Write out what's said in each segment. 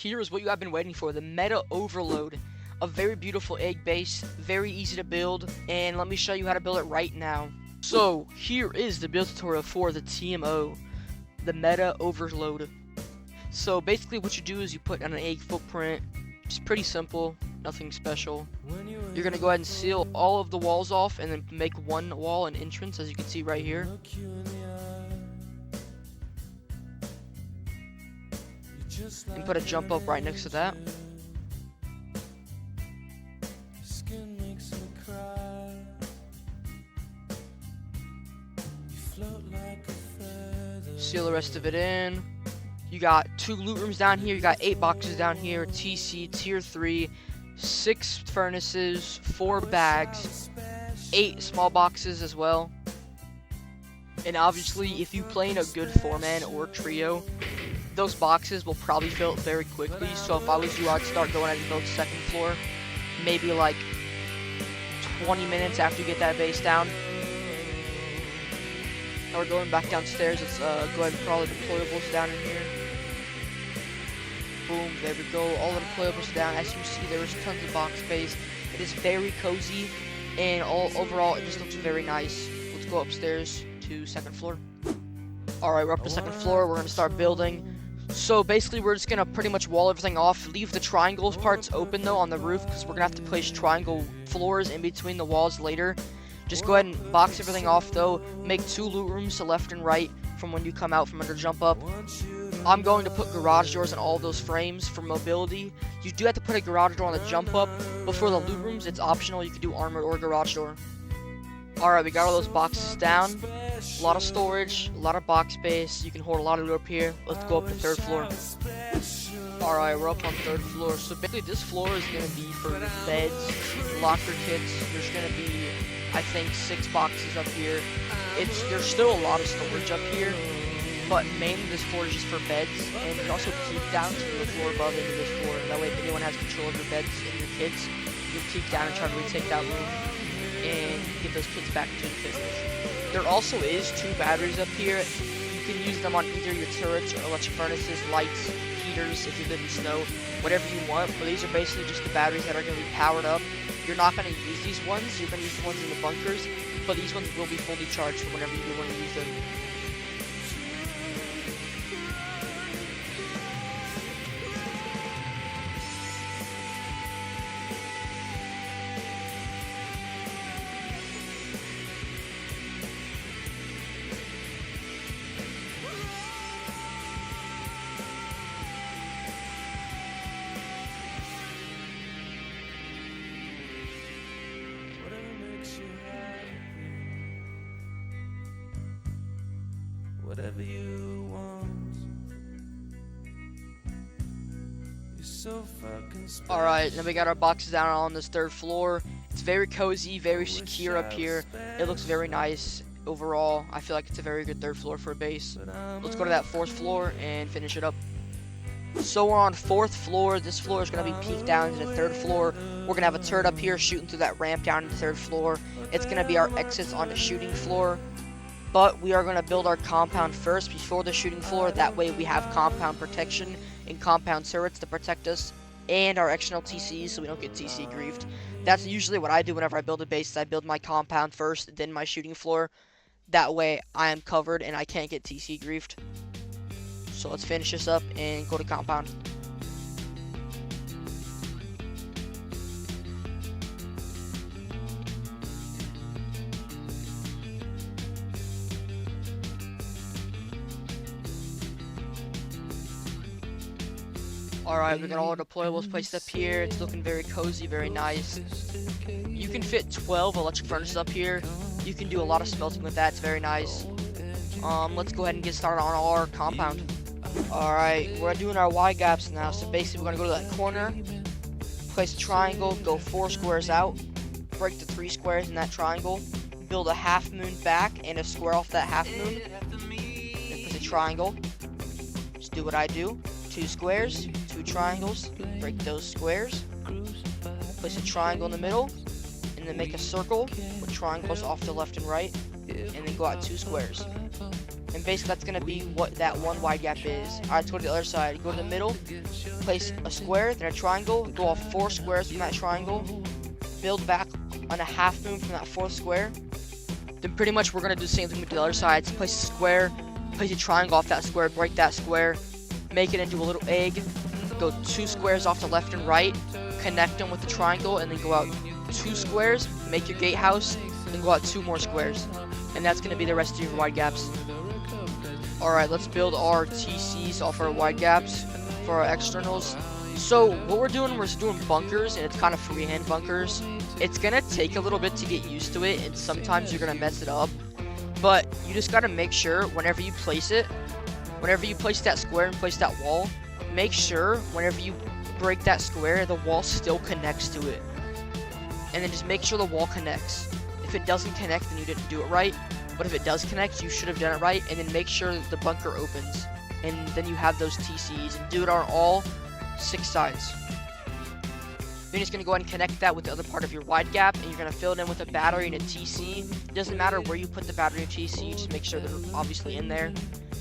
here is what you have been waiting for, the Meta Overload. A very beautiful egg base, very easy to build, and let me show you how to build it right now. So, here is the build tutorial for the TMO, the Meta Overload. So, basically what you do is you put on an egg footprint. It's pretty simple, nothing special. You're going to go ahead and seal all of the walls off, and then make one wall an entrance, as you can see right here. And put a jump up right next to that. Seal the rest of it in. You got 2 loot rooms down here. You got 8 boxes down here. TC tier 3, 6 furnaces, 4 bags, 8 small boxes as well. And obviously, if you play in a good 4-man or trio, those boxes will probably fill very quickly. So if I was you, I'd start going ahead and build the second floor, maybe like 20 minutes after you get that base down. Now we're going back downstairs. Let's go ahead and put all the deployables down in here. Boom, there we go. All the deployables down. As you see, there is tons of box space. It is very cozy, and overall, it just looks very nice. Let's go upstairs to second floor. Alright, we're up to second floor. We're going to start building. So basically, we're just going to pretty much wall everything off. Leave the triangles parts open, though, on the roof, because we're going to have to place triangle floors in between the walls later. Just go ahead and box everything off, though. Make 2 loot rooms to left and right from when you come out from under jump up. I'm going to put garage doors in all of those frames for mobility. You do have to put a garage door on the jump up, but for the loot rooms, it's optional. You can do armored or garage door. Alright, we got all those boxes down. A lot of storage, a lot of box space. You can hold a lot of loot up here. Let's go up to 3rd floor. Alright, we're up on 3rd floor. So basically, this floor is going to be for beds, locker kits. There's going to be, I think, 6 boxes up here. There's still a lot of storage up here, but mainly this floor is just for beds, and there's also peek downs from the floor above into this floor. That way, if anyone has control of your beds and your kids, you can peek down and try to retake that room and get those kids back to the business. There also is 2 batteries up here. You can use them on either your turrets or electric furnaces, lights, heaters if you live in snow, whatever you want. But these are basically just the batteries that are going to be powered up. You're not going to use these ones. You're going to use the ones in the bunkers, but these ones will be fully charged for whenever you want to use them. Whatever you want. You're so fucking special. Alright, then we got our boxes down on this 3rd floor. It's very cozy, very secure up here. It looks very nice overall. I feel like it's a very good 3rd floor for a base. Let's go to that 4th floor and finish it up. So we're on 4th floor. This floor is going to be peeked down to the 3rd floor. We're going to have a turret up here shooting through that ramp down to the 3rd floor. It's going to be our exits on the shooting floor. But we are going to build our compound first before the shooting floor. That way we have compound protection and compound turrets to protect us and our external TCs so we don't get TC griefed. That's usually what I do whenever I build a base. I build my compound first, then my shooting floor. That way I am covered and I can't get TC griefed. So let's finish this up and go to compound. Alright, we got all our deployables placed up here. It's looking very cozy, very nice. You can fit 12 electric furnaces up here. You can do a lot of smelting with that. It's very nice. Let's go ahead and get started on our compound. Alright, we're doing our Y gaps now. So basically, we're going to go to that corner, place a triangle, go 4 squares out, break the 3 squares in that triangle, build a half moon back and a square off that half moon, then place a triangle. Just do what I do. 2 squares, 2 triangles, break those squares, place a triangle in the middle, and then make a circle with triangles off to left and right, and then go out 2 squares. And basically that's gonna be what that one wide gap is. Alright, let's go to the other side. Go to the middle, place a square, then a triangle, go off 4 squares from that triangle, build back on a half moon from that 4th square. Then pretty much we're gonna do the same thing with the other side. So place a square, place a triangle off that square, break that square, make it into a little egg, go 2 squares off the left and right, connect them with the triangle, and then go out 2 squares, make your gatehouse, then go out 2 more squares. And that's gonna be the rest of your wide gaps. Alright, let's build our TCs off our wide gaps for our externals. So what we're doing bunkers, and it's kind of freehand bunkers. It's gonna take a little bit to get used to it, and sometimes you're gonna mess it up. But you just gotta make sure whenever you place that square and place that wall, make sure whenever you break that square, the wall still connects to it. And then just make sure the wall connects. If it doesn't connect, then you didn't do it right. But if it does connect, you should have done it right. And then make sure that the bunker opens. And then you have those TCs. And do it on all 6 sides. You're just going to go ahead and connect that with the other part of your wide gap. And you're going to fill it in with a battery and a TC. It doesn't matter where you put the battery and TC. Just make sure they're obviously in there.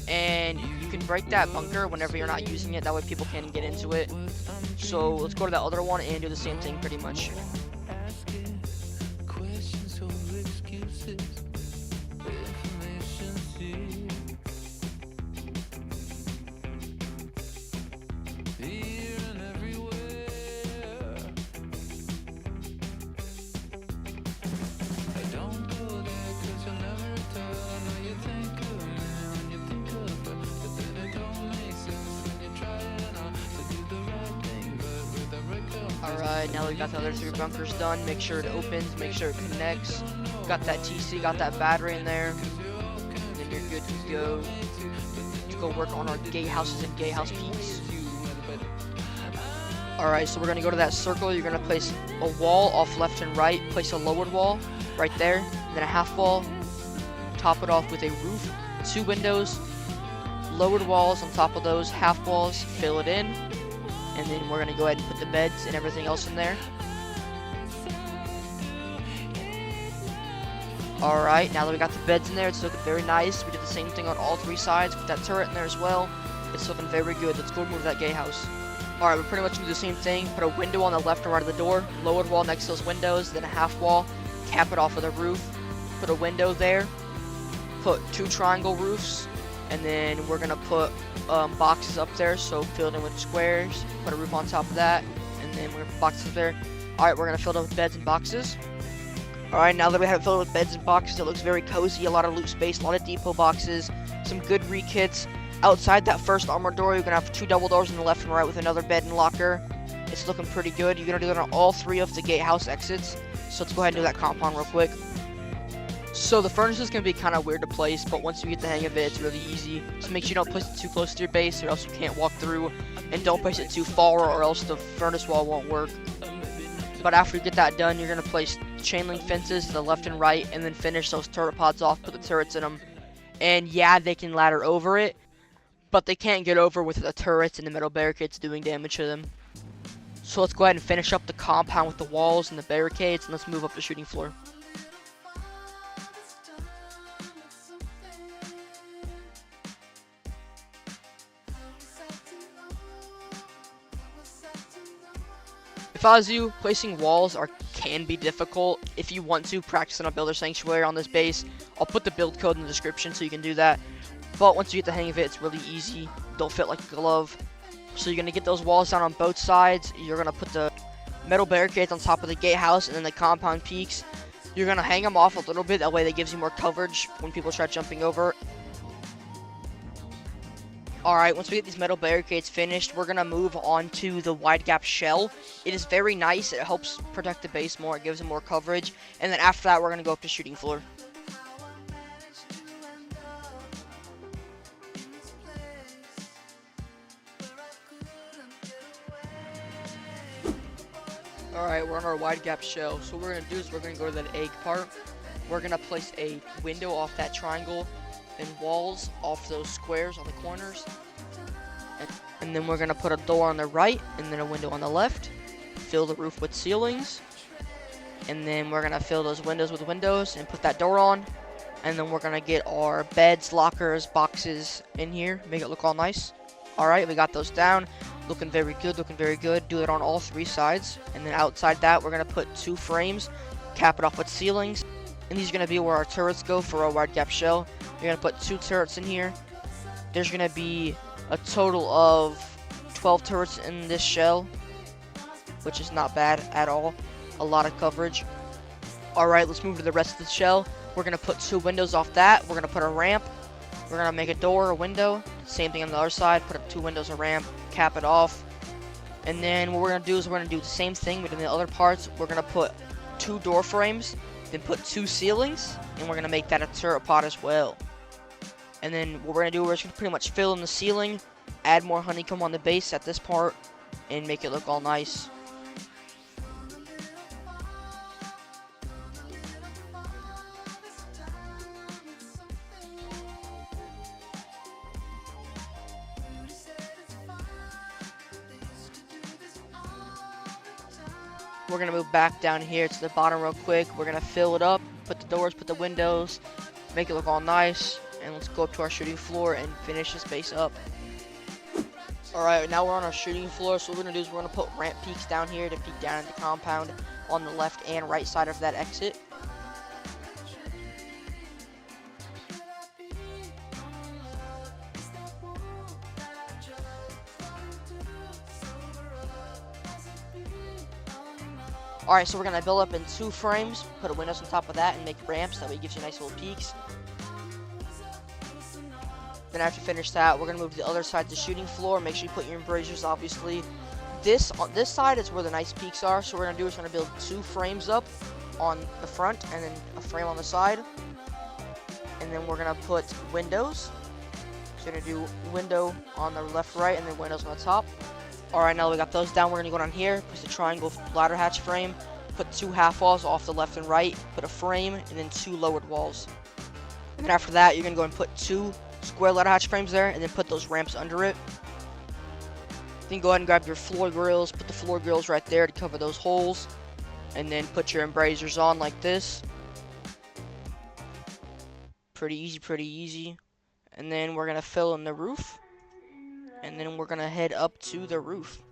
And you can break that bunker whenever you're not using it. That way people can get into it. So let's go to that other one and do the same thing pretty much. Alright, now that we got the other 3 bunkers done, make sure it opens, make sure it connects. Got that TC, got that battery in there. And then you're good to go. Let's go work on our gatehouses and gatehouse peaks. Alright, so we're going to go to that circle. You're going to place a wall off left and right. Place a lowered wall right there. And then a half wall. Top it off with a roof. 2 windows. Lowered walls on top of those. Half walls. Fill it in. And then we're going to go ahead and put the beds and everything else in there. Alright, now that we got the beds in there, it's looking very nice. We did the same thing on all 3 sides with that turret in there as well. It's looking very good. Let's go move that gatehouse. Alright, we're pretty much going to do the same thing. Put a window on the left and right of the door. Lowered wall next to those windows. Then a half wall. Cap it off with a roof. Put a window there. Put 2 triangle roofs. And then we're going to put boxes up there, so fill it in with squares, put a roof on top of that, and then we're going to put boxes up there. Alright, we're going to fill it up with beds and boxes. Alright, now that we have it filled with beds and boxes, it looks very cozy, a lot of loot space, a lot of depot boxes, some good re-kits. Outside that first armor door, you're going to have 2 double doors on the left and right with another bed and locker. It's looking pretty good. You're going to do that on all 3 of the gatehouse exits, so let's go ahead and do that compound real quick. So the furnace is going to be kind of weird to place, but once you get the hang of it, it's really easy. So make sure you don't place it too close to your base, or else you can't walk through. And don't place it too far, or else the furnace wall won't work. But after you get that done, you're going to place chain link fences to the left and right, and then finish those turret pods off, put the turrets in them. And yeah, they can ladder over it, but they can't get over with the turrets and the metal barricades doing damage to them. So let's go ahead and finish up the compound with the walls and the barricades, and let's move up the shooting floor. If I was you, placing walls can be difficult. If you want to practice on a builder sanctuary on this base, I'll put the build code in the description so you can do that. But once you get the hang of it, it's really easy. They'll fit like a glove. So you're going to get those walls down on both sides. You're going to put the metal barricades on top of the gatehouse and then the compound peaks. You're going to hang them off a little bit. That way that gives you more coverage when people try jumping over. Alright, once we get these metal barricades finished, we're going to move on to the wide gap shell. It is very nice. It helps protect the base more. It gives it more coverage. And then after that, we're going to go up to shooting floor. Alright, we're on our wide gap shell. So what we're going to do is we're going to go to that egg part. We're going to place a window off that triangle and walls off those squares on the corners. And then we're going to put a door on the right and then a window on the left. Fill the roof with ceilings. And then we're going to fill those windows with windows and put that door on. And then we're gonna get our beds, lockers, boxes in here, make it look all nice. Alright, we got those down. Looking very good, looking very good. Do it on all 3 sides. And then outside that, we're gonna put 2 frames, cap it off with ceilings. And these are gonna be where our turrets go for our wide gap shell. You're gonna put 2 turrets in here. There's gonna be a total of 12 turrets in this shell, which is not bad at all. A lot of coverage. Alright, let's move to the rest of the shell. We're gonna put 2 windows off that. We're gonna put a ramp. We're gonna make a door, a window. Same thing on the other side. Put up 2 windows, a ramp, cap it off. And then what we're gonna do is we're gonna do the same thing, but in the other parts, we're gonna put 2 door frames, then put 2 ceilings, and we're gonna make that a turret pod as well. And then what we're gonna do, we're just gonna pretty much fill in the ceiling, add more honeycomb on the base at this part, and make it look all nice. We're gonna move back down here to the bottom real quick. We're gonna fill it up, put the doors, put the windows, make it look all nice, and let's go up to our shooting floor and finish this base up. Alright, now we're on our shooting floor, so what we're gonna do is we're gonna put ramp peaks down here to peek down at the compound on the left and right side of that exit. Alright, so we're going to build up in 2 frames, put a windows on top of that, and make ramps. That way it gives you nice little peaks. Then after you finish that, we're going to move to the other side of the shooting floor. Make sure you put your embrasures, obviously. This side is where the nice peaks are. So what we're going to do is we're going to build 2 frames up on the front, and then a frame on the side. And then we're going to put windows. So we're going to do window on the left, right, and then windows on the top. Alright, now that we got those down, we're going to go down here, place the triangle ladder hatch frame, put 2 half walls off the left and right, put a frame, and then 2 lowered walls. And then after that, you're going to go and put 2 square ladder hatch frames there, and then put those ramps under it. Then go ahead and grab your floor grills, put the floor grills right there to cover those holes, and then put your embrasures on like this. Pretty easy, pretty easy. And then we're going to fill in the roof. And then we're gonna head up to the roof.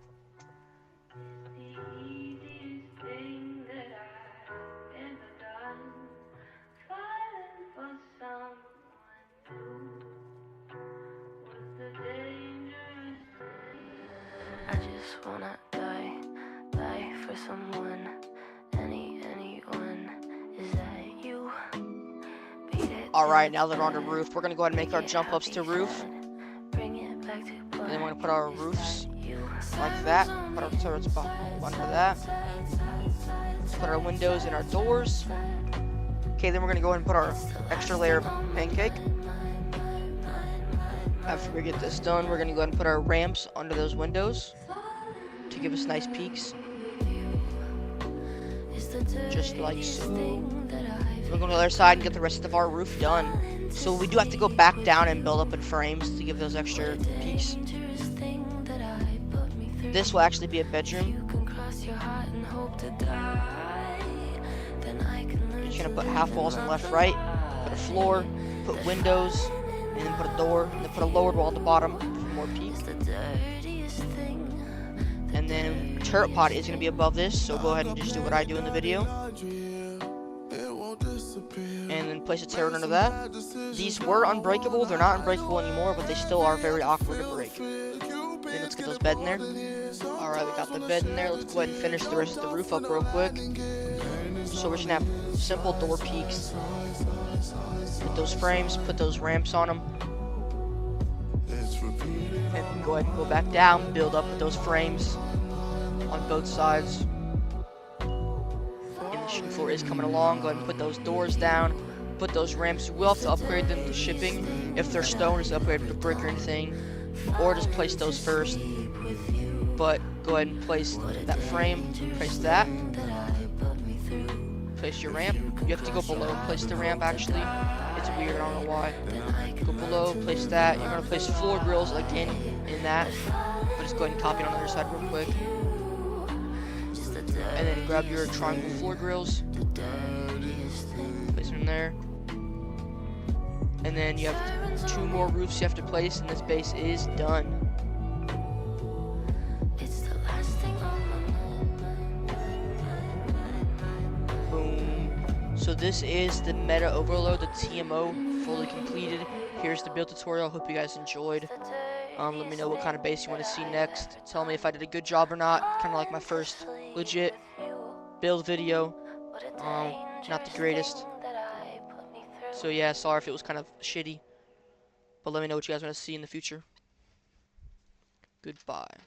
I just wanna die for someone, anyone. Is that you? Alright, now that we're on the roof, we're gonna go ahead and make our jump ups to roof. And then we're going to put our roofs like that. Put our turrets under that. Put our windows and our doors. Okay, then we're going to go ahead and put our extra layer of pancake. After we get this done, we're going to go ahead and put our ramps under those windows to give us nice peaks. Just like so. We're going to go to the other side and get the rest of our roof done. So we do have to go back down and build up in frames to give those extra peaks. This will actually be a bedroom. You're just gonna put half walls on the left, right, put a floor, put windows, and then put a door, and then put a lowered wall at the bottom for more peak. And then turret pod is gonna be above this, so go ahead and just do what I do in the video. And then place a turret under that. These were unbreakable. They're not unbreakable anymore, but they still are very awkward to break. Then let's get those beds in there. Alright, we got the bed in there. Let's go ahead and finish the rest of the roof up real quick. So we're just gonna have simple door peaks. Put those frames, put those ramps on them. And go ahead and go back down, build up with those frames on both sides. And the shooting floor is coming along. Go ahead and put those doors down. Put those ramps. You will have to upgrade them to shipping. If they're stone, just upgrade to brick or anything. Or just place those first. But go ahead and place that frame. Place that. Place your ramp. You have to go below and place the ramp actually. It's weird, I don't know why. Go below, place that. You're going to place floor grills again in that. But just go ahead and copy it on the other side real quick. And then grab your triangle floor grills. Place them in there. And then you have 2 more roofs you have to place, and this base is done. It's the last thing on my mind. Boom. So this is the meta overload, the TMO, fully completed. Here's the build tutorial. Hope you guys enjoyed. Let me know what kind of base you want to see next. Tell me if I did a good job or not. Kind of like my first legit build video. Not the greatest. So yeah, sorry if it was kind of shitty. But let me know what you guys want to see in the future. Goodbye.